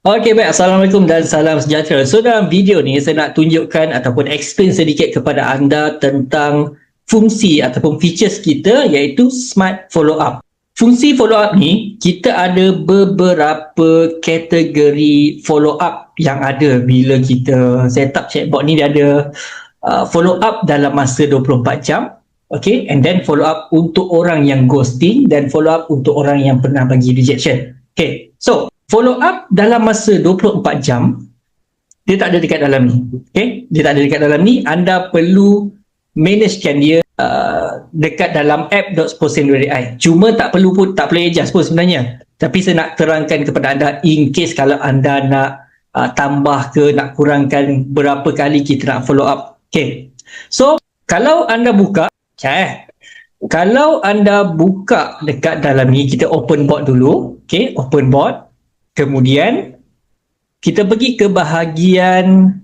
Okey, baik. Assalamualaikum dan salam sejahtera. So, dalam video ni saya nak tunjukkan ataupun explain sedikit kepada anda tentang fungsi ataupun features kita, iaitu Smart Follow Up. Fungsi follow up ni, kita ada beberapa kategori follow up yang ada bila kita set up chatbot ni. Dia ada follow up dalam masa 24 jam. Okay, and then follow up untuk orang yang ghosting dan follow up untuk orang yang pernah bagi rejection. Okay, so follow up dalam masa 24 jam, dia tak ada dekat dalam ni. Okay, dia tak ada dekat dalam ni. Anda perlu managekan dia dekat dalam app.sposen.ai. Cuma tak perlu adjust pun sebenarnya. Tapi saya nak terangkan kepada anda in case kalau anda nak tambah ke, nak kurangkan berapa kali kita nak follow up. Okay, so kalau anda buka, kalau anda buka dekat dalam ni, kita open bot dulu. Okay, open bot. Kemudian kita pergi ke bahagian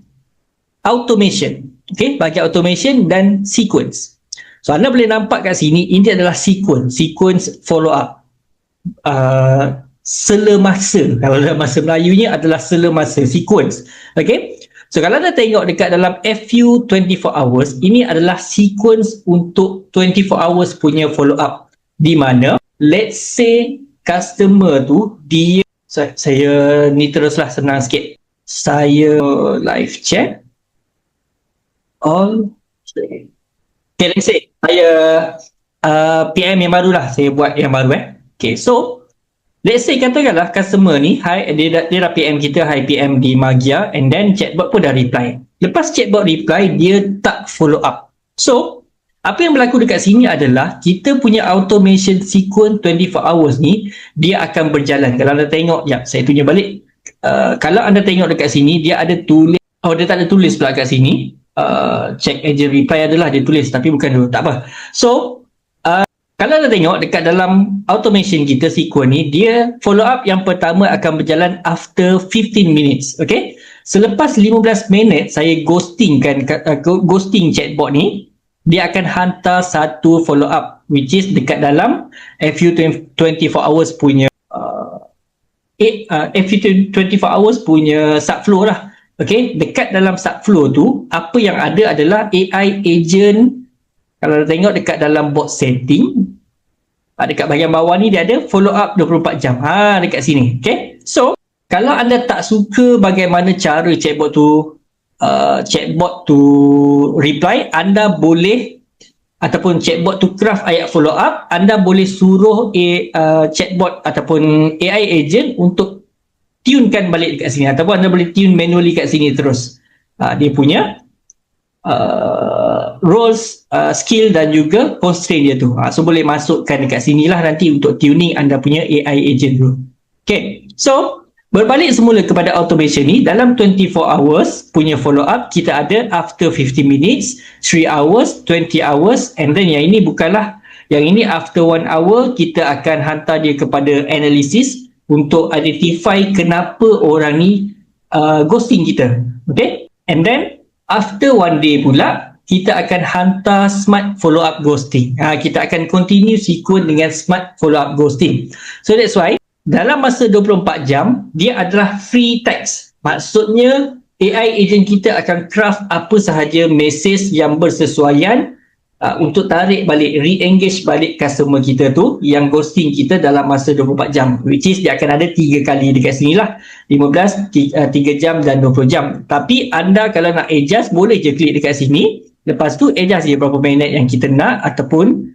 automation. Okay, bahagian automation dan sequence. So anda boleh nampak kat sini, ini adalah sequence follow up. Selemasa, kalau dalam bahasa Melayunya adalah selemasa, sequence. Okay, so kalau anda tengok dekat dalam FU 24 hours, ini adalah sequence untuk 24 hours punya follow up. Di mana, let's say customer tu, dia, saya ni teruslah senang sikit. Saya live chat. All. Okay, let's say saya PM yang baru lah. Saya buat yang baru Okay, so let's say katakanlah customer ni, dia dah PM kita, hi PM di Magia, and then chatbot pun dah reply. Lepas chatbot reply, dia tak follow up. So, apa yang berlaku dekat sini adalah kita punya automation sequence 24 hours ni, dia akan berjalan. Kalau anda tengok, saya tunjuk balik. Kalau anda tengok dekat sini, dia ada tulis, dia tak ada tulis pula kat sini. Check agent reply adalah dia tulis, tapi bukan dulu, tak apa. So, kalau anda tengok dekat dalam automation kita, sequence ni, dia follow up yang pertama akan berjalan after 15 minutes. Okay, selepas 15 minit saya ghosting chatbot ni, dia akan hantar satu follow up, which is dekat dalam FU 24 hours punya FU 24 hours punya subflow lah. Okay, dekat dalam subflow tu, apa yang ada adalah AI agent. Kalau anda tengok dekat dalam bot setting, dekat bahagian bawah ni dia ada follow up 24 jam. Dekat sini. Okay, so kalau anda tak suka bagaimana cara chatbot tu reply, anda boleh, ataupun chatbot tu craft ayat follow up, anda boleh suruh chatbot ataupun AI agent untuk tunekan balik dekat sini, ataupun anda boleh tune manually kat sini terus. Dia punya roles, skill dan juga constraint dia tu. So boleh masukkan dekat sini lah nanti untuk tuning anda punya AI agent tu. Okay, so berbalik semula kepada automation ni, dalam 24 hours punya follow up, kita ada after 50 minutes, 3 hours, 20 hours, and then yang ini bukanlah, yang ini after 1 hour, kita akan hantar dia kepada analysis untuk identify kenapa orang ni ghosting kita. Okay, and then after 1 day pula, kita akan hantar smart follow up ghosting. Kita akan continue sequence dengan smart follow up ghosting. So that's why dalam masa 24 jam, dia adalah free text. Maksudnya, AI agent kita akan craft apa sahaja message yang bersesuaian untuk tarik balik, re-engage balik customer kita tu yang ghosting kita dalam masa 24 jam. Which is, dia akan ada 3 kali dekat sini lah. 15, 3 jam dan 20 jam. Tapi anda kalau nak adjust, boleh je klik dekat sini. Lepas tu, adjust je berapa minit yang kita nak, ataupun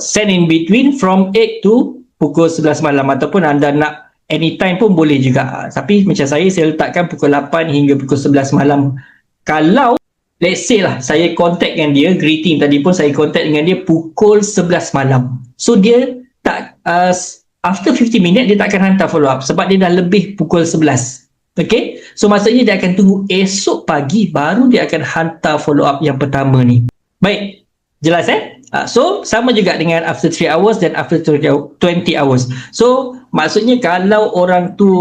send in between from 8 to pukul 11 malam, ataupun anda nak anytime pun boleh juga. Tapi macam saya letakkan pukul 8 hingga pukul 11 malam. Kalau let's say lah, saya contact dengan dia, greeting tadi pun saya contact dengan dia pukul 11 malam. So dia tak, after 50 minit dia tak akan hantar follow up sebab dia dah lebih pukul 11. Okay, so maksudnya dia akan tunggu esok pagi baru dia akan hantar follow up yang pertama ni. Baik, jelas so sama juga dengan after 3 hours dan after 20 hours. So maksudnya kalau orang tu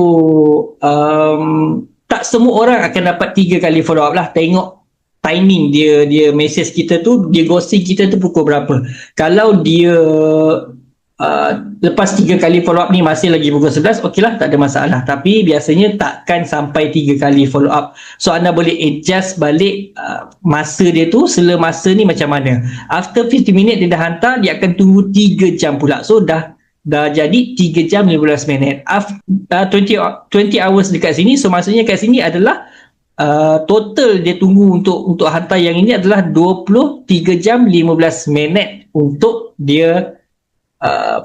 tak semua orang akan dapat 3 kali follow up lah. Tengok timing dia message kita tu, dia ghosting kita tu pukul berapa. Kalau dia lepas 3 kali follow up ni masih lagi pukul 11, okeylah, tak ada masalah. Tapi biasanya takkan sampai 3 kali follow up. So anda boleh adjust balik masa dia tu, sela masa ni macam mana. After 50 minit dia dah hantar, dia akan tunggu 3 jam pula. So dah jadi 3 jam 15 minit. After 20 hours dekat sini, so maksudnya kat sini adalah total dia tunggu untuk hantar yang ini adalah 23 jam 15 minit untuk dia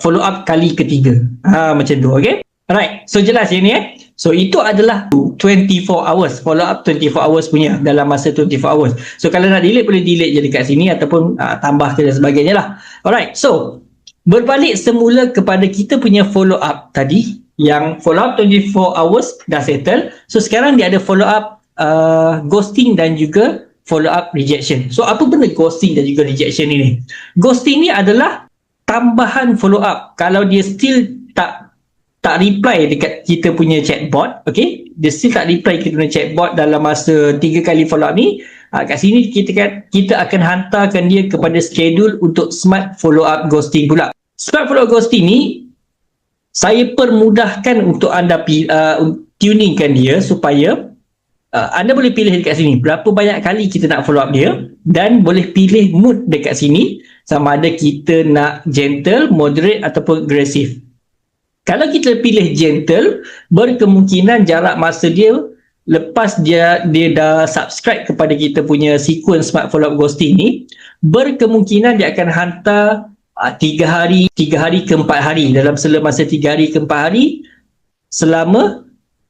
follow up kali ketiga. Macam tu, okay? Alright, so jelas yang ni So itu adalah 24 hours, follow up 24 hours punya, dalam masa 24 hours. So kalau nak delete, boleh delete je dekat sini ataupun tambah ke dan sebagainya lah. Alright, so berbalik semula kepada kita punya follow up tadi, yang follow up 24 hours dah settle. So sekarang dia ada follow up ghosting dan juga follow up rejection. So apa benda ghosting dan juga rejection ini? Ghosting ni adalah tambahan follow up. Kalau dia still tak reply dekat kita punya chatbot, okay, dia still tak reply kita punya chatbot dalam masa 3 kali follow up ni, kat sini kita akan hantarkan dia kepada schedule untuk smart follow up ghosting pula. Smart follow up ghosting ni saya permudahkan untuk anda tuningkan dia supaya anda boleh pilih dekat sini berapa banyak kali kita nak follow up dia, dan boleh pilih mood dekat sini sama ada kita nak gentle, moderate ataupun agresif. Kalau kita pilih gentle, berkemungkinan jarak masa dia lepas dia dah subscribe kepada kita punya sequence smart follow up ghosting ni, berkemungkinan dia akan hantar 3 hari ke 4 hari, dalam selama masa 3 hari ke 4 hari selama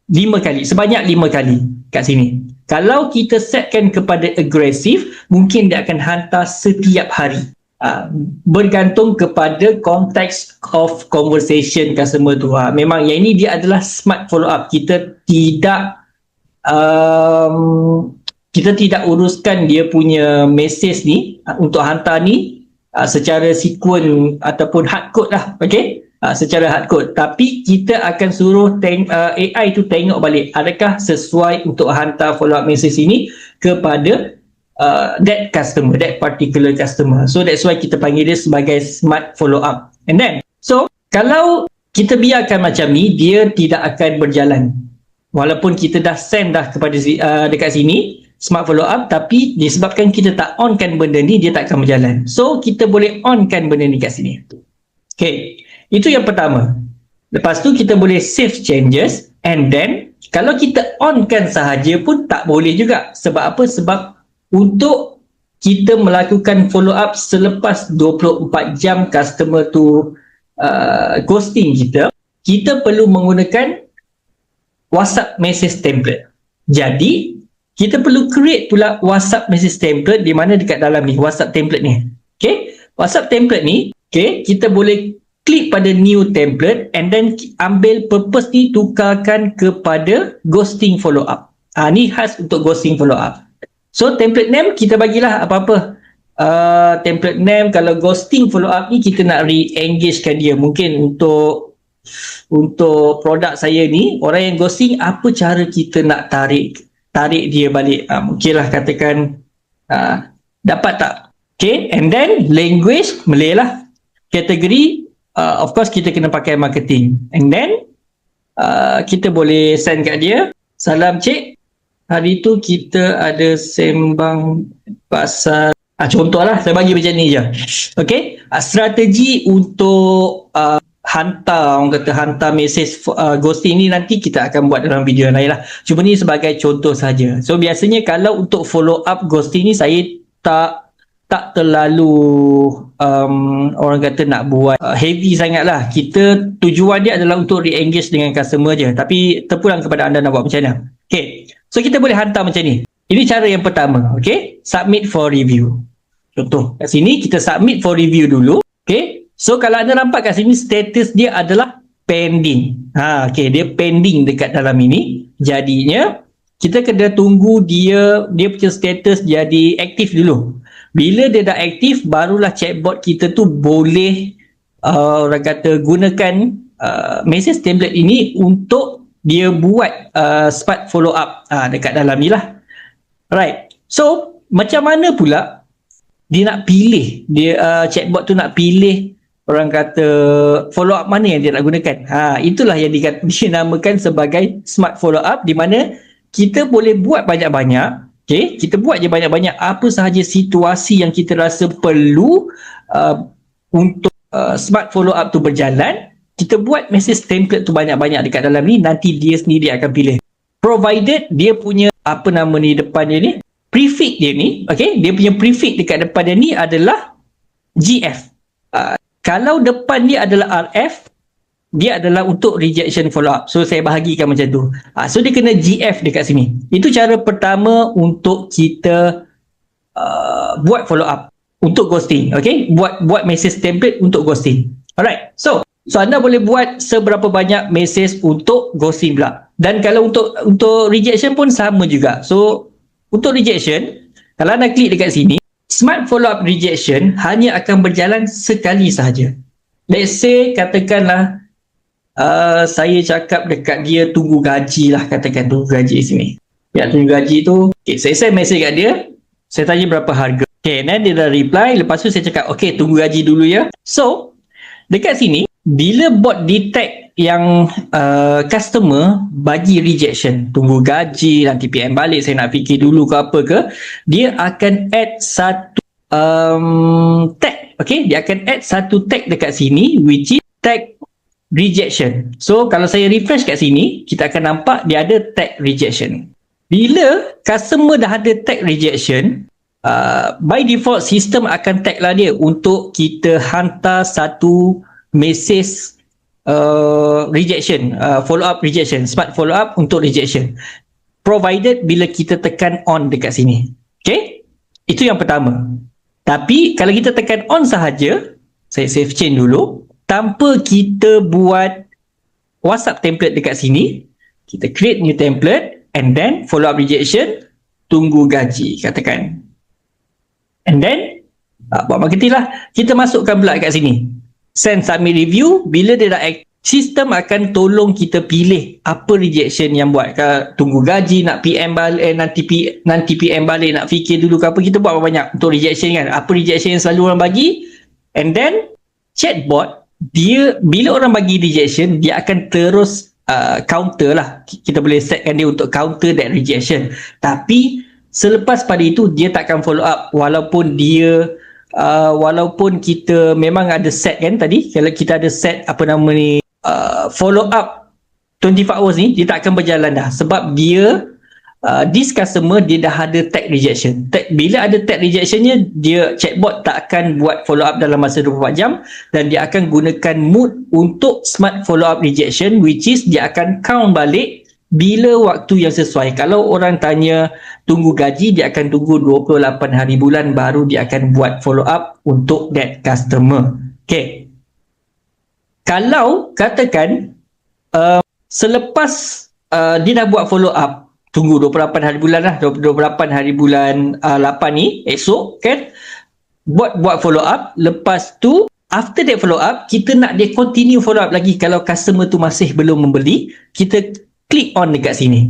5 kali, sebanyak 5 kali kat sini. Kalau kita setkan kepada agresif, mungkin dia akan hantar setiap hari. Bergantung kepada konteks of conversation customer tu. Memang yang ini dia adalah smart follow up. Kita tidak uruskan dia punya message ni untuk hantar ni secara sequence ataupun hardcode lah, okay? Secara hardcode, tapi kita akan suruh AI tu tengok balik adakah sesuai untuk hantar follow up message ini kepada that customer, that particular customer. So that's why kita panggil dia sebagai smart follow up. And then, so kalau kita biarkan macam ni, dia tidak akan berjalan. Walaupun kita dah send dah kepada dekat sini smart follow up, tapi disebabkan kita tak onkan benda ni, dia tak akan berjalan. So kita boleh onkan benda ni kat sini. Okay, itu yang pertama. Lepas tu kita boleh save changes, and then kalau kita onkan sahaja pun tak boleh juga. Sebab apa? Sebab untuk kita melakukan follow up selepas 24 jam customer tu ghosting kita perlu menggunakan WhatsApp message template. Jadi kita perlu create pula WhatsApp message template, di mana dekat dalam ni WhatsApp template ni. Okay, WhatsApp template ni, okay, kita boleh klik pada new template, and then ambil purpose ni, tukarkan kepada ghosting follow up. Ni khas untuk ghosting follow up. So template name kita bagilah apa-apa. Template name, kalau ghosting follow up ni kita nak re-engagekan dia. Mungkin untuk produk saya ni, orang yang ghosting, apa cara kita nak tarik dia balik. Mungkinlah katakan dapat tak? Okay, and then language Malay lah. Kategori of course kita kena pakai marketing. And then kita boleh send kat dia, salam cik, hari tu kita ada sembang pasal contohlah, saya bagi macam ni je. Okay, strategi untuk hantar message ghosting ni nanti kita akan buat dalam video yang lain lah. Cuma ni sebagai contoh saja. So biasanya kalau untuk follow up ghosting ni, saya tak terlalu orang kata nak buat heavy sangat lah. Kita tujuan dia adalah untuk re-engage dengan customer je, tapi terpulang kepada anda nak buat macam mana. Okay, so kita boleh hantar macam ni. Ini cara yang pertama. Okay, submit for review. Contoh kat sini kita submit for review dulu. Okay, so kalau anda nampak kat sini status dia adalah pending. Okay, dia pending dekat dalam ini. Jadinya kita kena tunggu dia punya status jadi aktif dulu. Bila dia dah aktif, barulah chatbot kita tu boleh orang kata gunakan message template ini untuk dia buat smart follow up dekat dalam ni lah. Alright, so macam mana pula dia nak pilih, chatbot tu nak pilih orang kata follow up mana yang dia nak gunakan. Itulah yang dinamakan sebagai smart follow up, di mana kita boleh buat banyak-banyak. Okay, kita buat je banyak-banyak apa sahaja situasi yang kita rasa perlu untuk smart follow up tu berjalan. Kita buat message template tu banyak-banyak dekat dalam ni, nanti dia sendiri akan pilih. Provided dia punya apa nama ni depan dia ni, prefix dia ni, okay, dia punya prefix dekat depan dia ni adalah GF. Kalau depan dia adalah RF, dia adalah untuk rejection follow up. So saya bahagikan macam tu. So dia kena GF dekat sini. Itu cara pertama untuk kita buat follow up untuk ghosting. Okay, buat message template untuk ghosting. Alright, so anda boleh buat seberapa banyak message untuk ghosting pula. Dan kalau untuk rejection pun sama juga. So untuk rejection, kalau anda klik dekat sini, smart follow up rejection hanya akan berjalan sekali sahaja. Let's say katakanlah saya cakap dekat dia tunggu gaji lah, katakan tunggu gaji sini. Ya, tunggu gaji tu, okay, saya send message kat dia, saya tanya berapa harga. Okay, then dia dah reply, lepas tu saya cakap, okay, tunggu gaji dulu ya. So, dekat sini, bila bot detect yang customer bagi rejection, tunggu gaji, nanti PM balik, saya nak fikir dulu ke apa ke, dia akan add satu tag. Okay, dia akan add satu tag dekat sini, which is tag rejection. So kalau saya refresh kat sini, kita akan nampak dia ada tag rejection. Bila customer dah ada tag rejection, by default sistem akan tag lah dia untuk kita hantar satu message rejection, follow up rejection, smart follow up untuk rejection, provided bila kita tekan on dekat sini. Okay, itu yang pertama. Tapi kalau kita tekan on sahaja, saya save change dulu, tanpa kita buat WhatsApp template dekat sini, kita create new template and then follow up rejection, tunggu gaji katakan, and then buat marketing lah, kita masukkan pula kat sini send submit review. Bila dia dah act, sistem akan tolong kita pilih apa rejection yang buat. Kalau tunggu gaji, nak PM balik, nanti PM balik, nak fikir dulu ke apa, kita buat banyak untuk rejection kan, apa rejection yang selalu orang bagi. And then chatbot, dia bila orang bagi rejection, dia akan terus counter lah. Kita boleh setkan dia untuk counter that rejection. Tapi selepas pada itu, dia takkan follow up walaupun kita memang ada set kan tadi. Kalau kita ada set apa nama ni, follow up 24 hours ni, dia tak akan berjalan dah. Sebab dia this customer, dia dah ada tag rejection. Bila ada tag rejectionnya, dia chatbot tak akan buat follow up dalam masa 24 jam, dan dia akan gunakan mode untuk smart follow up rejection, which is dia akan count balik bila waktu yang sesuai. Kalau orang tanya tunggu gaji, dia akan tunggu 28 hari bulan baru dia akan buat follow up untuk that customer. Okay, kalau katakan selepas dia dah buat follow up, tunggu 28 hari bulan lah, 28 hari bulan 8 ni, esok kan, buat follow up. Lepas tu, after that follow up, kita nak dia continue follow up lagi. Kalau customer tu masih belum membeli, kita klik on dekat sini.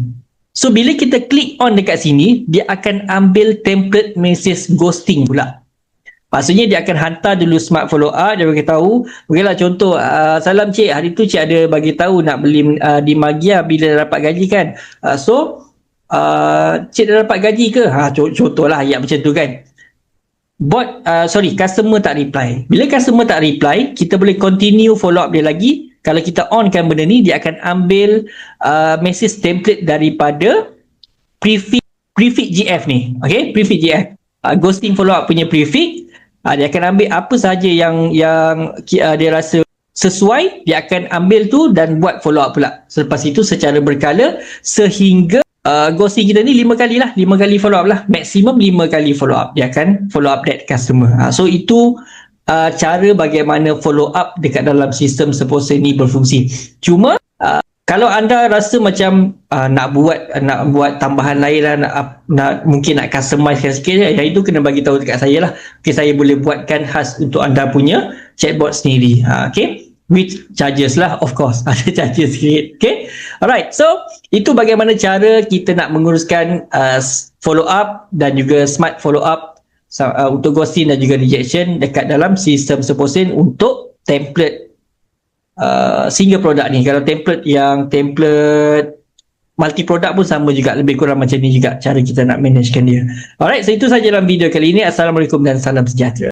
So bila kita klik on dekat sini, dia akan ambil template message ghosting pula. Maksudnya dia akan hantar dulu smart follow up, dia bagi tahu, okeylah contoh, salam cik, hari tu cik ada bagi tahu nak beli di Magia bila dapat gaji kan. Cik dah dapat gaji ke? Contohlah ayat macam tu kan. Customer tak reply. Bila customer tak reply, kita boleh continue follow up dia lagi. Kalau kita onkan benda ni, dia akan ambil message template daripada prefix GF ni. Okay, prefix GF. Ghosting follow up punya prefix. Dia akan ambil apa sahaja yang dia rasa sesuai, dia akan ambil tu dan buat follow up pula. Selepas itu secara berkala, sehingga ghosting kita ni 5 kali lah, 5 kali follow up lah, maksimum 5 kali follow up, dia akan follow up that customer. So itu cara bagaimana follow up dekat dalam sistem Seposa ni berfungsi. Cuma kalau anda rasa macam nak buat tambahan lain lah, mungkin nak customize sikit, yang itu kena bagi tahu dekat saya lah. Okay, saya boleh buatkan khas untuk anda punya chatbot sendiri. Okay, with charges lah, of course. Ada charges sikit. Okay, alright. So itu bagaimana cara kita nak menguruskan follow up dan juga smart follow up untuk ghosting dan juga rejection dekat dalam sistem Seposa untuk template single product ni. Kalau template multi product pun sama juga, lebih kurang macam ni juga cara kita nak managekan dia. Alright, so itu saja dalam video kali ini. Assalamualaikum dan salam sejahtera.